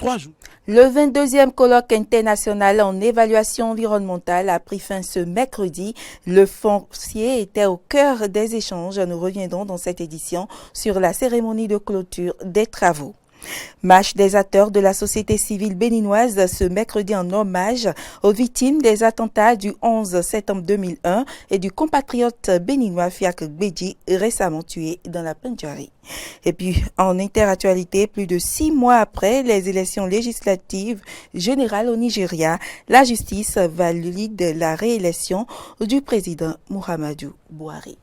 3 jours. Le 22e colloque international en évaluation environnementale a pris fin ce mercredi. Le foncier était au cœur des échanges. Nous reviendrons dans cette édition sur la cérémonie de clôture des travaux. Marche des acteurs de la société civile béninoise ce mercredi en hommage aux victimes des attentats du 11 septembre 2001 et du compatriote béninois Fiacre Gbedji récemment tué dans la Pendjari. Et puis en interactualité, plus de 6 mois après les élections législatives générales au Nigeria, la justice valide la réélection du président Muhammadu Buhari.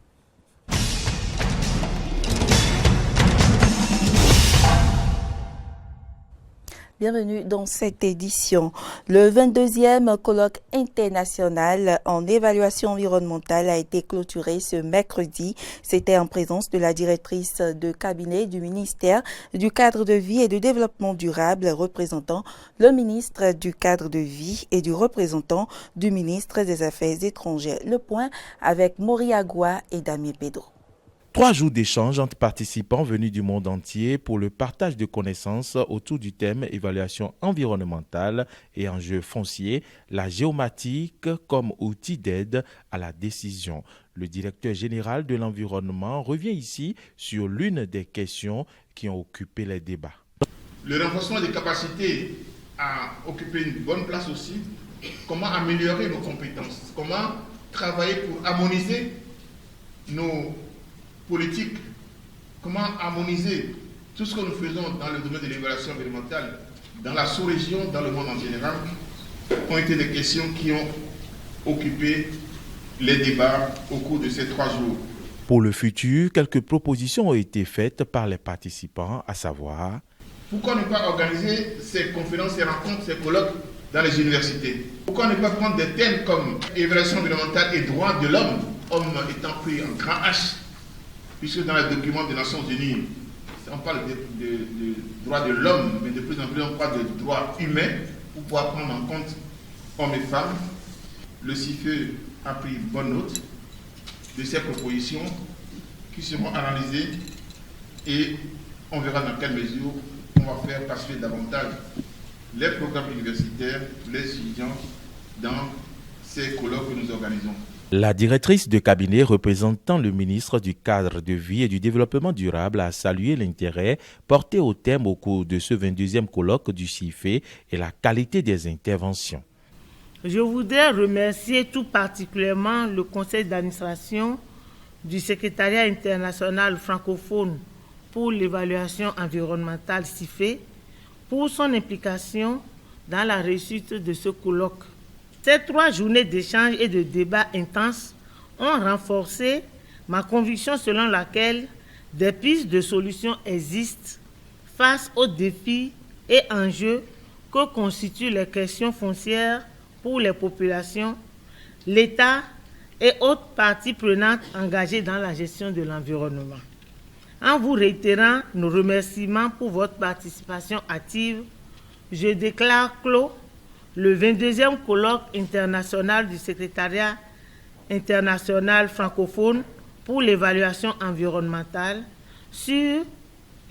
Bienvenue dans cette édition. Le 22e colloque international en évaluation environnementale a été clôturé ce mercredi. C'était en présence de la directrice de cabinet du ministère du cadre de vie et du développement durable, représentant le ministre du cadre de vie et du représentant du ministre des Affaires étrangères. Le point avec Mori Agua et Damien Pedro. 3 jours d'échanges entre participants venus du monde entier pour le partage de connaissances autour du thème évaluation environnementale et enjeux fonciers, la géomatique comme outil d'aide à la décision. Le directeur général de l'environnement revient ici sur l'une des questions qui ont occupé les débats. Le renforcement des capacités a occupé une bonne place aussi. Comment améliorer nos compétences? Comment travailler pour harmoniser nos politique, comment harmoniser tout ce que nous faisons dans le domaine de l'évaluation environnementale, dans la sous-région, dans le monde en général, ont été des questions qui ont occupé les débats au cours de ces 3 jours. Pour le futur, quelques propositions ont été faites par les participants, à savoir: pourquoi ne pas organiser ces conférences, ces rencontres, ces colloques dans les universités? Pourquoi ne pas prendre des thèmes comme évaluation environnementale et droits de l'homme, homme étant pris en grand H? Puisque dans les documents des Nations Unies, on parle de droits de l'homme, mais de plus en plus on parle de droits humains pour pouvoir prendre en compte hommes et femmes. Le CIFE a pris bonne note de ces propositions qui seront analysées et on verra dans quelle mesure on va faire passer davantage les programmes universitaires, les étudiants dans ces colloques que nous organisons. La directrice de cabinet représentant le ministre du cadre de vie et du développement durable a salué l'intérêt porté au thème au cours de ce 22e colloque du CIFE et la qualité des interventions. Je voudrais remercier tout particulièrement le conseil d'administration du secrétariat international francophone pour l'évaluation environnementale CIFE pour son implication dans la réussite de ce colloque. Ces 3 journées d'échanges et de débats intenses ont renforcé ma conviction selon laquelle des pistes de solutions existent face aux défis et enjeux que constituent les questions foncières pour les populations, l'État et autres parties prenantes engagées dans la gestion de l'environnement. En vous réitérant nos remerciements pour votre participation active, je déclare clos le 22e colloque international du secrétariat international francophone pour l'évaluation environnementale sur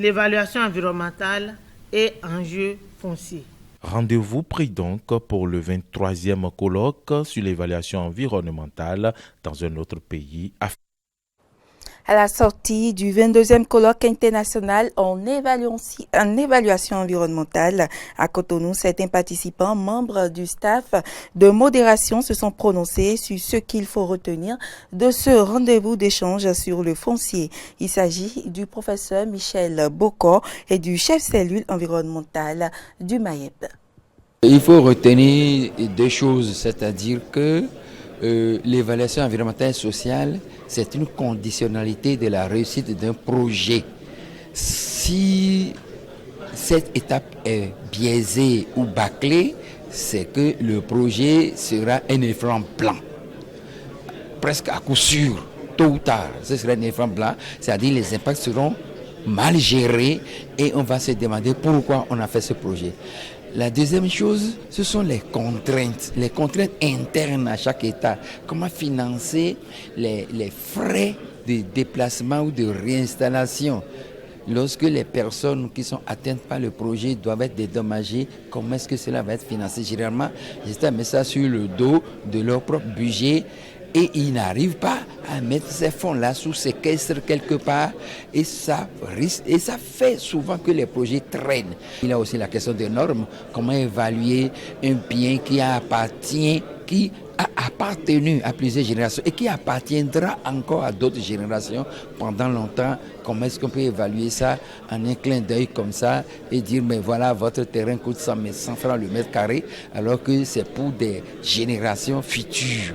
l'évaluation environnementale et enjeux fonciers. Rendez-vous pris donc pour le 23e colloque sur l'évaluation environnementale dans un autre pays. À la sortie du 22e colloque international en évaluation environnementale à Cotonou, certains participants, membres du staff de modération, se sont prononcés sur ce qu'il faut retenir de ce rendez-vous d'échange sur le foncier. Il s'agit du professeur Michel Bocor et du chef cellule environnementale du MAEP. Il faut retenir 2 choses, c'est-à-dire que l'évaluation environnementale et sociale, c'est une conditionnalité de la réussite d'un projet. Si cette étape est biaisée ou bâclée, c'est que le projet sera un éléphant blanc. Presque à coup sûr, tôt ou tard, ce sera un éléphant blanc, c'est-à-dire les impacts seront mal gérés et on va se demander pourquoi on a fait ce projet. La deuxième chose, ce sont les contraintes internes à chaque État. Comment financer les frais de déplacement ou de réinstallation lorsque les personnes qui sont atteintes par le projet doivent être dédommagées, comment est-ce que cela va être financé? Généralement, ils mettent ça sur le dos de leur propre budget et ils n'arrivent pas à mettre ces fonds-là sous séquestre quelque part et ça risque, et ça fait souvent que les projets traînent. Il y a aussi la question des normes, comment évaluer un bien qui a appartenu à plusieurs générations et qui appartiendra encore à d'autres générations pendant longtemps. Comment est-ce qu'on peut évaluer ça en un clin d'œil comme ça et dire mais voilà, votre terrain coûte 100 francs le mètre carré alors que c'est pour des générations futures.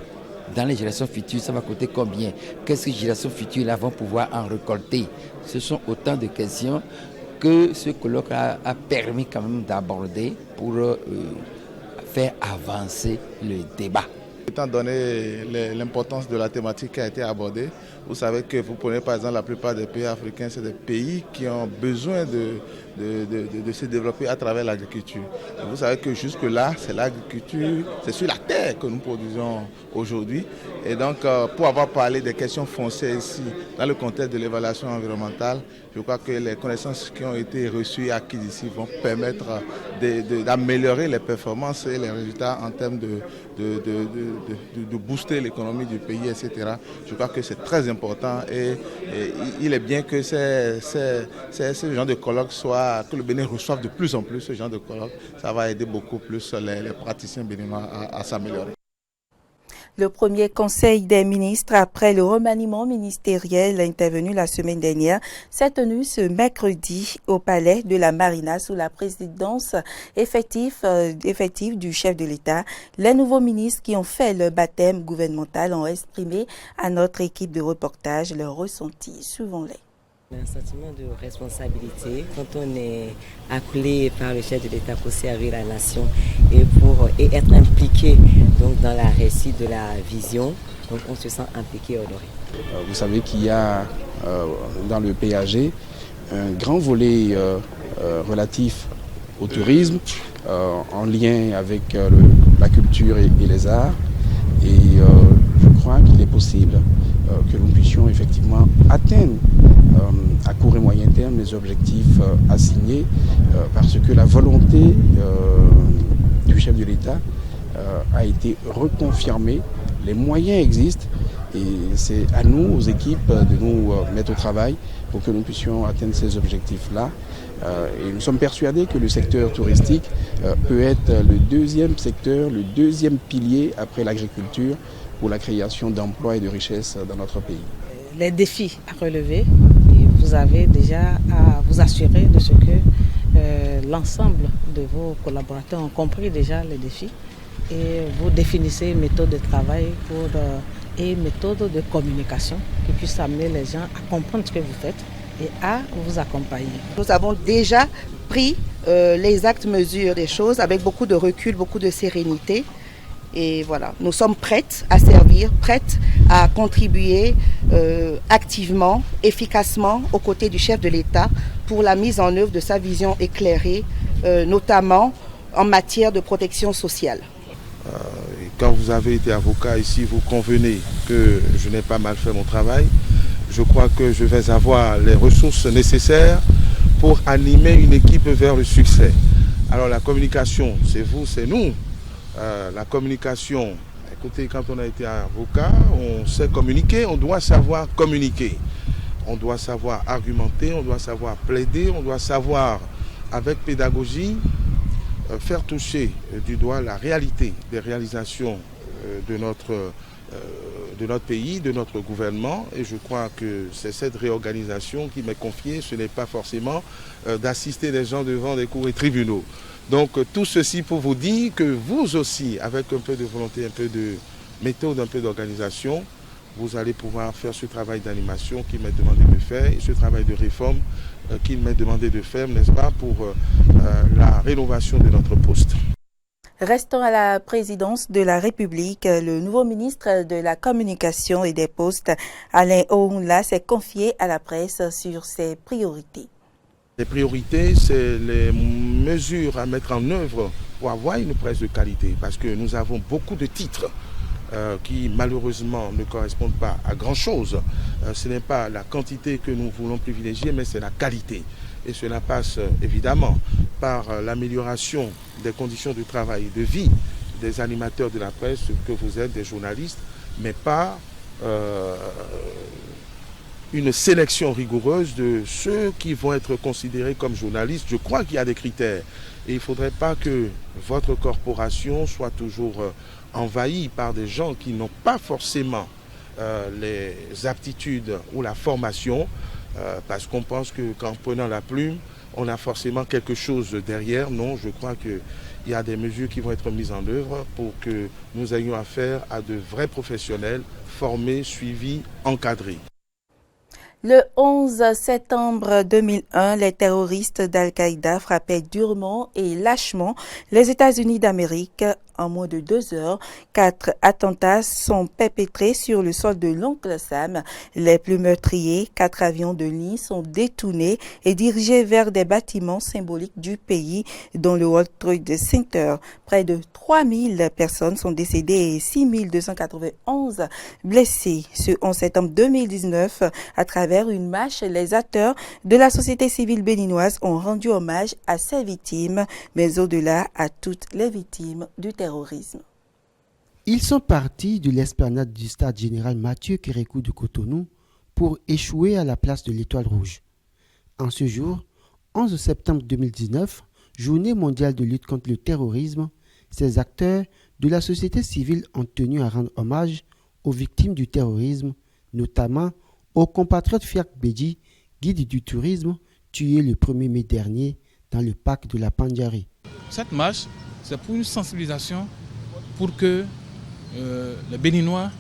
Dans les générations futures, ça va coûter combien? Qu'est-ce que les générations futures là vont pouvoir en récolter? Ce sont autant de questions que ce colloque a permis quand même d'aborder pour faire avancer le débat. Étant donné l'importance de la thématique qui a été abordée, vous savez que vous prenez par exemple la plupart des pays africains, c'est des pays qui ont besoin de se développer à travers l'agriculture. Vous savez que jusque-là, c'est l'agriculture, c'est sur la terre que nous produisons aujourd'hui. Et donc, pour avoir parlé des questions foncières ici, dans le contexte de l'évaluation environnementale, je crois que les connaissances qui ont été reçues et acquises ici vont permettre d'améliorer les performances et les résultats en termes de booster l'économie du pays, etc. Je crois que c'est très important et il est bien que ce genre de colloque que le Bénin reçoive de plus en plus ce genre de colloque. Ça va aider beaucoup plus les praticiens béninois à s'améliorer. Le premier conseil des ministres après le remaniement ministériel intervenu la semaine dernière s'est tenu ce mercredi au palais de la Marina sous la présidence effective du chef de l'État. Les nouveaux ministres qui ont fait le baptême gouvernemental ont exprimé à notre équipe de reportage leur ressenti. Suivons-les. Un sentiment de responsabilité quand on est accolé par le chef de l'État pour servir la nation et être impliqué donc, dans la réussite de la vision. Donc on se sent impliqué et honoré. Vous savez qu'il y a dans le PAG un grand volet relatif au tourisme en lien avec la culture et les arts. Et je crois qu'il est possible que nous puissions effectivement atteindre à court et moyen terme les objectifs assignés parce que la volonté du chef de l'État a été reconfirmée, les moyens existent et c'est à nous, aux équipes, de nous mettre au travail pour que nous puissions atteindre ces objectifs-là. Et nous sommes persuadés que le secteur touristique peut être le deuxième secteur, le deuxième pilier après l'agriculture pour la création d'emplois et de richesses dans notre pays. Les défis à relever, vous avez déjà à vous assurer de ce que l'ensemble de vos collaborateurs ont compris déjà les défis et vous définissez une méthode de travail et une méthode de communication qui puisse amener les gens à comprendre ce que vous faites et à vous accompagner. Nous avons déjà pris les actes mesures des choses avec beaucoup de recul, beaucoup de sérénité. Et voilà, nous sommes prêtes à servir, prêtes à contribuer activement, efficacement aux côtés du chef de l'État pour la mise en œuvre de sa vision éclairée, notamment en matière de protection sociale. Quand vous avez été avocat ici, vous convenez que je n'ai pas mal fait mon travail. Je crois que je vais avoir les ressources nécessaires pour animer une équipe vers le succès. Alors la communication, c'est vous, c'est nous. La communication, écoutez, quand on a été avocat, on sait communiquer, on doit savoir communiquer. On doit savoir argumenter, on doit savoir plaider, on doit savoir, avec pédagogie, faire toucher du doigt la réalité des réalisations de notre pays, de notre gouvernement. Et je crois que c'est cette réorganisation qui m'est confiée. Ce n'est pas forcément d'assister les gens devant des cours et tribunaux. Donc tout ceci pour vous dire que vous aussi, avec un peu de volonté, un peu de méthode, un peu d'organisation, vous allez pouvoir faire ce travail d'animation qu'il m'est demandé de faire et ce travail de réforme qu'il m'est demandé de faire, n'est-ce pas, pour la rénovation de notre poste. Restons à la présidence de la République. Le nouveau ministre de la Communication et des Postes, Alain Ohounla, s'est confié à la presse sur ses priorités. Les priorités, c'est les mesures à mettre en œuvre pour avoir une presse de qualité, parce que nous avons beaucoup de titres. qui malheureusement ne correspondent pas à grand-chose. Ce n'est pas la quantité que nous voulons privilégier, mais c'est la qualité. Et cela passe évidemment par l'amélioration des conditions de travail et de vie des animateurs de la presse, que vous êtes, des journalistes, mais pas une sélection rigoureuse de ceux qui vont être considérés comme journalistes. Je crois qu'il y a des critères. Et il ne faudrait pas que votre corporation soit toujours envahie par des gens qui n'ont pas forcément les aptitudes ou la formation, parce qu'on pense qu'en prenant la plume, on a forcément quelque chose derrière. Non, je crois qu'il y a des mesures qui vont être mises en œuvre pour que nous ayons affaire à de vrais professionnels formés, suivis, encadrés. Le 11 septembre 2001, les terroristes d'Al-Qaïda frappaient durement et lâchement les États-Unis d'Amérique. En moins de 2 heures, 4 attentats sont perpétrés sur le sol de l'Oncle Sam. Les plus meurtriers, 4 avions de ligne sont détournés et dirigés vers des bâtiments symboliques du pays, dont le World Trade Center. Près de 3000 personnes sont décédées et 6291 blessées. Ce 11 septembre 2019, à travers une marche, les acteurs de la société civile béninoise ont rendu hommage à ces victimes, mais au-delà à toutes les victimes du terrorisme. Ils sont partis de l'esplanade du stade général Mathieu Kérékou de Cotonou pour échouer à la place de l'Étoile Rouge. En ce jour, 11 septembre 2019, journée mondiale de lutte contre le terrorisme, ces acteurs de la société civile ont tenu à rendre hommage aux victimes du terrorisme, notamment au compatriote Fiak Bedji, guide du tourisme, tué le 1er mai dernier dans le parc de la Pandjari. Cette marche, c'est pour une sensibilisation pour que les Béninois,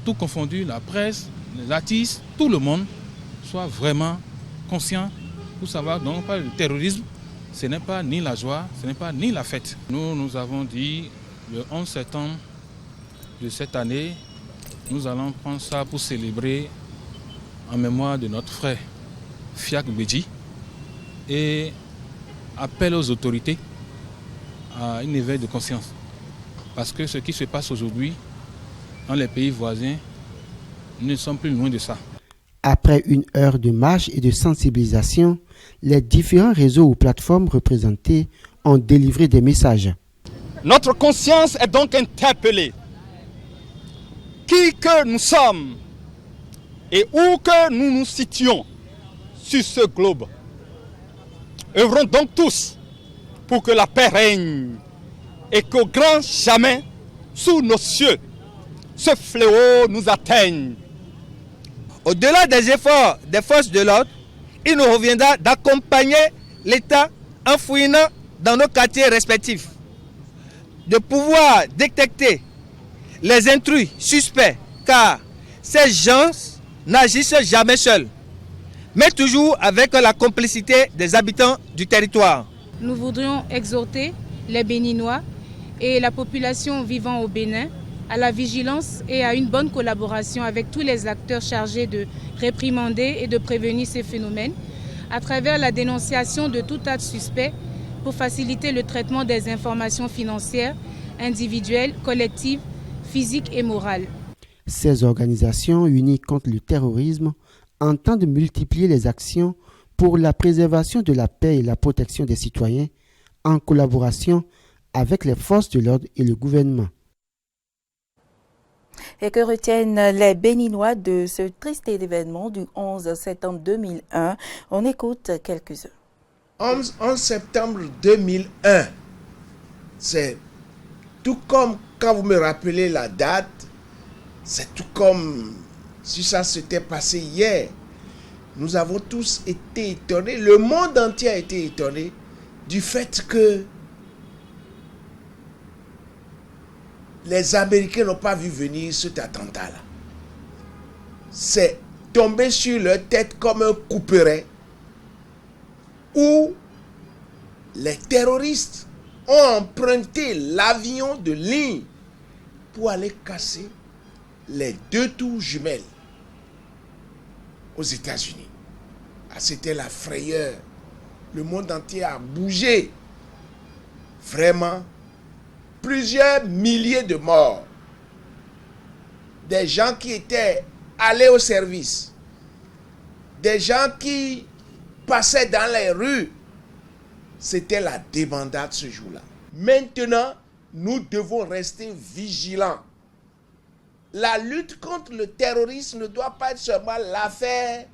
tout confondu, la presse, les artistes, tout le monde, soit vraiment conscient pour savoir donc le terrorisme, ce n'est pas ni la joie, ce n'est pas ni la fête. Nous avons dit le 11 septembre de cette année, nous allons prendre ça pour célébrer en mémoire de notre frère Fiak Bedji et appel aux autorités à un éveil de conscience. Parce que ce qui se passe aujourd'hui dans les pays voisins, nous ne sommes plus loin de ça. Après une heure de marche et de sensibilisation, les différents réseaux ou plateformes représentés ont délivré des messages. Notre conscience est donc interpellée. Qui que nous sommes et où que nous nous situons sur ce globe, œuvrons donc tous pour que la paix règne et qu'au grand jamais, sous nos cieux, ce fléau nous atteigne. Au-delà des efforts des forces de l'ordre, il nous reviendra d'accompagner l'État en fouillant dans nos quartiers respectifs, de pouvoir détecter les intrus suspects, car ces gens n'agissent jamais seuls, mais toujours avec la complicité des habitants du territoire. Nous voudrions exhorter les Béninois et la population vivant au Bénin à la vigilance et à une bonne collaboration avec tous les acteurs chargés de réprimander et de prévenir ces phénomènes à travers la dénonciation de tout acte suspect pour faciliter le traitement des informations financières, individuelles, collectives, physiques et morales. Ces organisations unies contre le terrorisme entendent multiplier les actions pour la préservation de la paix et la protection des citoyens en collaboration avec les forces de l'ordre et le gouvernement. Et que retiennent les Béninois de ce triste événement du 11 septembre 2001? On écoute quelques-uns. 11 septembre 2001, c'est tout comme quand vous me rappelez la date, c'est tout comme si ça s'était passé hier. Nous avons tous été étonnés, le monde entier a été étonné du fait que les Américains n'ont pas vu venir cet attentat-là. C'est tombé sur leur tête comme un couperet où les terroristes ont emprunté l'avion de ligne pour aller casser les 2 tours jumelles aux États-Unis. Ah, c'était la frayeur. Le monde entier a bougé. Vraiment, plusieurs milliers de morts. des gens qui étaient allés au service, des gens qui passaient dans les rues. C'était la débandade ce jour-là. Maintenant, nous devons rester vigilants. La lutte contre le terrorisme ne doit pas être seulement l'affaire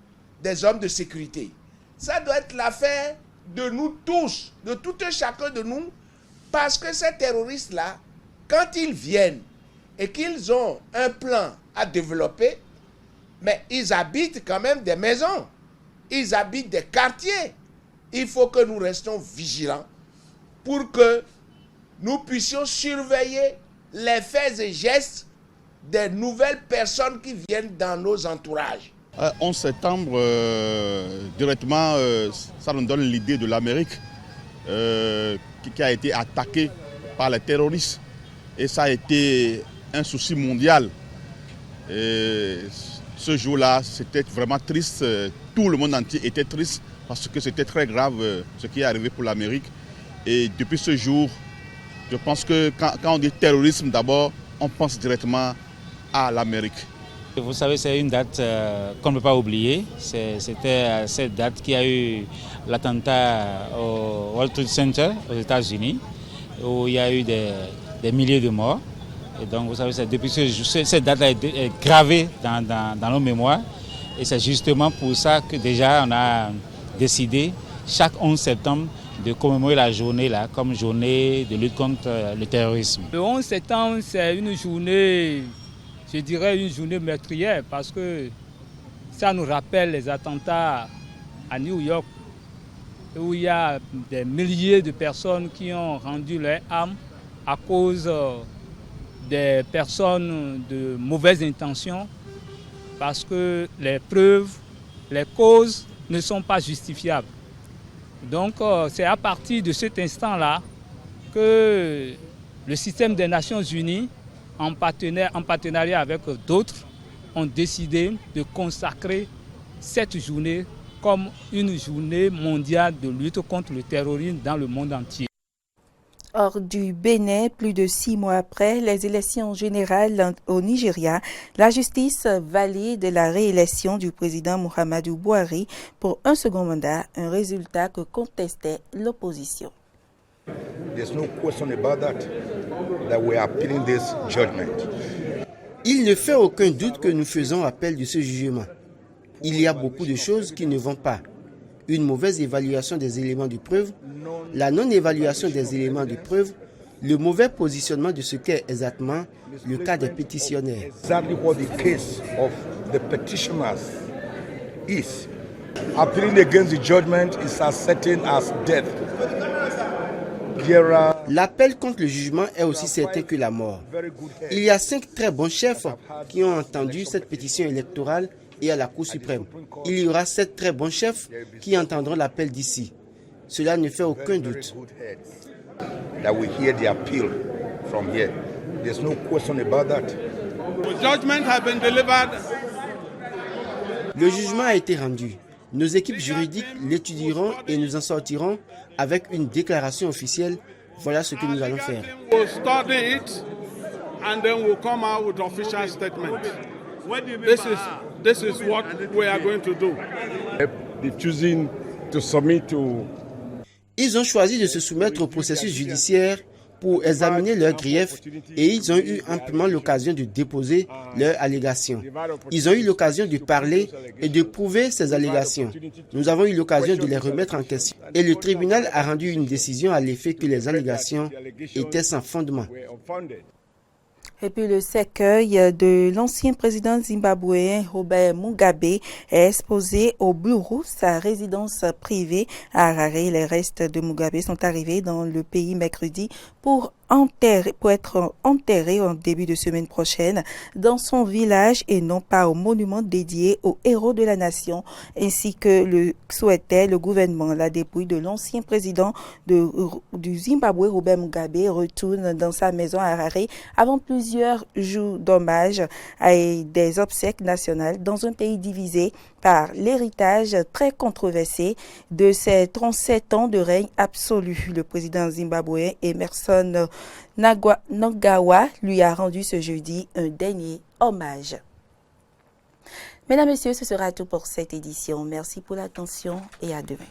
des hommes de sécurité. Ça doit être l'affaire de nous tous, de tout un chacun de nous, parce que ces terroristes-là, quand ils viennent et qu'ils ont un plan à développer, mais ils habitent quand même des maisons, ils habitent des quartiers. Il faut que nous restions vigilants pour que nous puissions surveiller les faits et gestes des nouvelles personnes qui viennent dans nos entourages. 11 septembre, directement, ça nous donne l'idée de l'Amérique qui a été attaquée par les terroristes. Et ça a été un souci mondial. Et ce jour-là, c'était vraiment triste. Tout le monde entier était triste parce que c'était très grave ce qui est arrivé pour l'Amérique. Et depuis ce jour, je pense que quand on dit terrorisme d'abord, on pense directement à l'Amérique. Vous savez, c'est une date qu'on ne peut pas oublier. C'était cette date qui a eu l'attentat au World Trade Center aux États-Unis, où il y a eu des milliers de morts. Et donc, vous savez, depuis cette date est gravée dans nos mémoires. Et c'est justement pour ça que déjà on a décidé, chaque 11 septembre, de commémorer la journée là, comme journée de lutte contre le terrorisme. Le 11 septembre, c'est une journée, je dirais une journée meurtrière, parce que ça nous rappelle les attentats à New York, où il y a des milliers de personnes qui ont rendu leur âme à cause des personnes de mauvaises intentions, parce que les preuves, les causes ne sont pas justifiables. Donc c'est à partir de cet instant-là que le système des Nations Unies, en partenariat avec d'autres, ont décidé de consacrer cette journée comme une journée mondiale de lutte contre le terrorisme dans le monde entier. Hors du Bénin, plus de 6 mois après les élections générales au Nigeria, la justice valide la réélection du président Muhammadu Buhari pour un second mandat, un résultat que contestait l'opposition. Il ne fait aucun doute que nous faisons appel de ce jugement. Il y a beaucoup de choses qui ne vont pas. Une mauvaise évaluation des éléments de preuve, la non-évaluation des éléments de preuve, le mauvais positionnement de ce qu'est exactement le cas des pétitionnaires. L'appel contre le jugement est aussi certain que la mort. Il y a 5 très bons chefs qui ont entendu cette pétition électorale et à la Cour suprême. Il y aura 7 très bons chefs qui entendront l'appel d'ici. Cela ne fait aucun doute. Le jugement a été rendu. Nos équipes juridiques l'étudieront et nous en sortirons avec une déclaration officielle. Voilà ce que nous allons faire. This is what we are going to do. Ils ont choisi de se soumettre au processus judiciaire pour examiner leurs griefs et ils ont eu amplement l'occasion de déposer leurs allégations. Ils ont eu l'occasion de parler et de prouver ces allégations. Nous avons eu l'occasion de les remettre en question et le tribunal a rendu une décision à l'effet que les allégations étaient sans fondement. Et puis le cercueil de l'ancien président zimbabwéen Robert Mugabe est exposé au Bluru, sa résidence privée à Harare. Les restes de Mugabe sont arrivés dans le pays mercredi pour être enterré en début de semaine prochaine dans son village et non pas au monument dédié aux héros de la nation, ainsi que le souhaitait le gouvernement. La dépouille de l'ancien président du Zimbabwe, Robert Mugabe, retourne dans sa maison à Harare avant plusieurs jours d'hommage et des obsèques nationales dans un pays divisé par l'héritage très controversé de ses 37 ans de règne absolu. Le président zimbabwéen Emerson Nagawa lui a rendu ce jeudi un dernier hommage. Mesdames, Messieurs, ce sera tout pour cette édition. Merci pour l'attention et à demain.